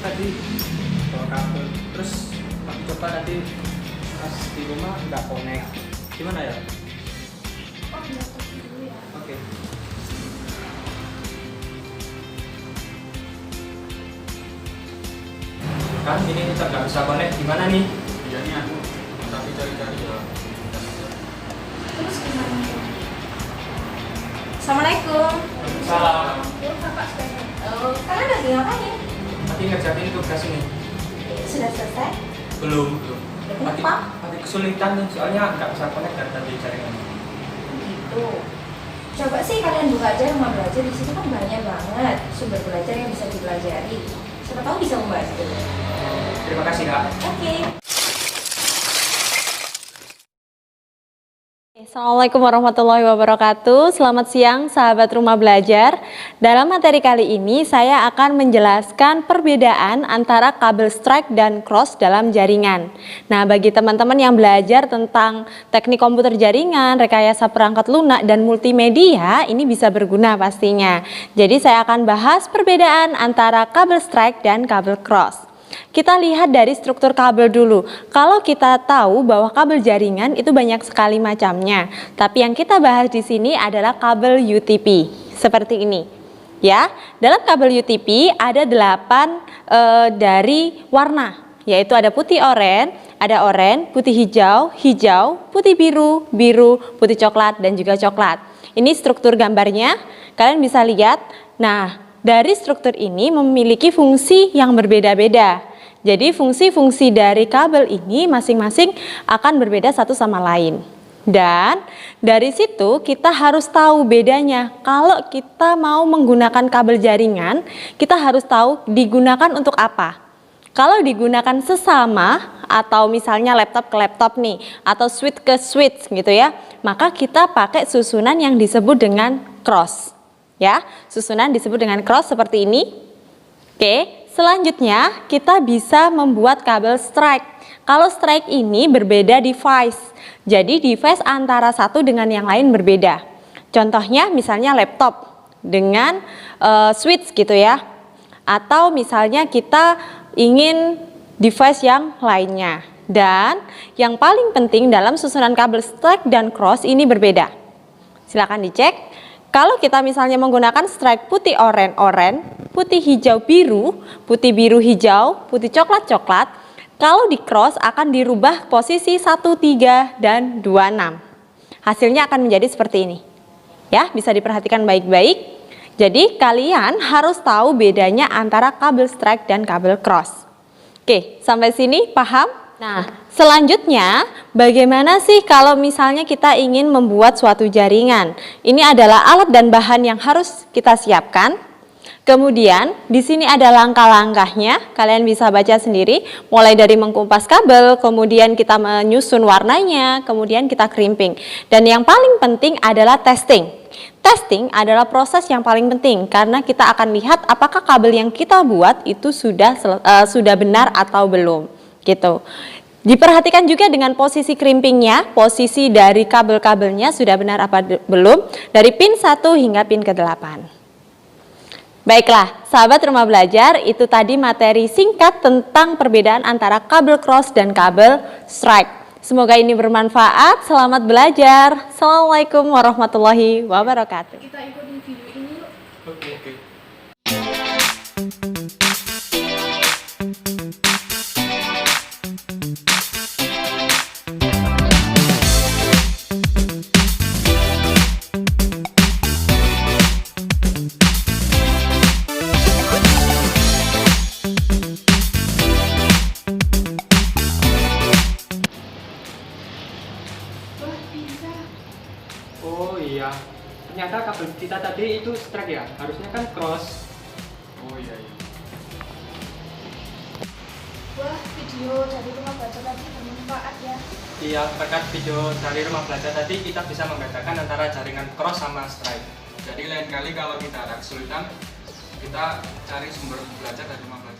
tadi bawa kabel, terus aku coba tadi pas di rumah nggak connect. Gimana ya? Oh, di laptop dulu ya. Oke. Kan ini tetap nggak bisa connect, gimana nih? Iya nih aku tapi cari-cari ya. Terus gimana tuh? Assalamualaikum. Salam. Bapak sudah. Oh, kalian lagi ngapain? Tadi ngerjain tugas ini. Sudah selesai? Belum. Kenapa? Tadi kesulitan nih, soalnya nggak bisa connect dari tadi jaringan. Gitu. Coba sih kalian buka aja rumah belajar, di situ kan banyak banget sumber belajar yang bisa dipelajari. Siapa tahu bisa membantu. Terima kasih kak. Oke. Assalamualaikum warahmatullahi wabarakatuh. Selamat siang sahabat rumah belajar. Dalam materi kali ini saya akan menjelaskan perbedaan antara kabel strike dan cross dalam jaringan. Nah, bagi teman-teman yang belajar tentang teknik komputer jaringan, rekayasa perangkat lunak dan multimedia, ini bisa berguna pastinya. Jadi saya akan bahas perbedaan antara kabel strike dan kabel cross. Kita lihat dari struktur kabel dulu. Kalau kita tahu bahwa kabel jaringan itu banyak sekali macamnya, tapi yang kita bahas di sini adalah kabel UTP seperti ini. Ya, dalam kabel UTP ada 8 dari warna, yaitu ada putih oranye, ada oranye, putih hijau, hijau, putih biru, biru, putih coklat dan juga coklat. Ini struktur gambarnya, kalian bisa lihat. Nah, dari struktur ini memiliki fungsi yang berbeda-beda. Jadi fungsi-fungsi dari kabel ini masing-masing akan berbeda satu sama lain. Dan dari situ kita harus tahu bedanya. Kalau kita mau menggunakan kabel jaringan, kita harus tahu digunakan untuk apa. Kalau digunakan sesama atau misalnya laptop ke laptop nih, atau switch ke switch gitu ya, maka kita pakai susunan yang disebut dengan cross. Ya, susunan disebut dengan cross seperti ini. Oke, selanjutnya kita bisa membuat kabel strike. Kalau strike ini berbeda device. Jadi device antara satu dengan yang lain berbeda. Contohnya misalnya laptop dengan switch gitu ya. Atau misalnya kita ingin device yang lainnya. Dan yang paling penting dalam susunan kabel strike dan cross ini berbeda. Silakan dicek. Kalau kita misalnya menggunakan strike putih oranye, putih hijau biru, putih biru hijau, putih coklat coklat, kalau di cross akan dirubah posisi 1, 3, dan 2, 6. Hasilnya akan menjadi seperti ini. Ya, bisa diperhatikan baik-baik. Jadi kalian harus tahu bedanya antara kabel strike dan kabel cross. Oke, sampai sini paham? Nah, selanjutnya bagaimana sih kalau misalnya kita ingin membuat suatu jaringan? Ini adalah alat dan bahan yang harus kita siapkan. Kemudian di sini ada langkah-langkahnya, kalian bisa baca sendiri, mulai dari mengkumpas kabel, kemudian kita menyusun warnanya, kemudian kita crimping. Dan yang paling penting adalah testing. Testing adalah proses yang paling penting karena kita akan lihat apakah kabel yang kita buat itu sudah benar atau belum. Gitu. Diperhatikan juga dengan posisi crimpingnya, posisi dari kabel-kabelnya sudah benar apa belum, dari pin 1 hingga pin ke-8. Baiklah, sahabat rumah belajar, itu tadi materi singkat tentang perbedaan antara kabel cross dan kabel strike. Semoga ini bermanfaat, selamat belajar. Assalamualaikum warahmatullahi wabarakatuh. Kita ikutin video ini yuk. Oke. Wah, bisa. Oh iya, ternyata kabel kita tadi itu strike ya, harusnya kan cross. Oh iya iya. Wah, video dari rumah belajar tadi bermanfaat ya. Iya, berkat video dari rumah belajar tadi kita bisa membedakan antara jaringan cross sama strike. Jadi lain kali kalau kita ada kesulitan, kita cari sumber belajar dari rumah belajar.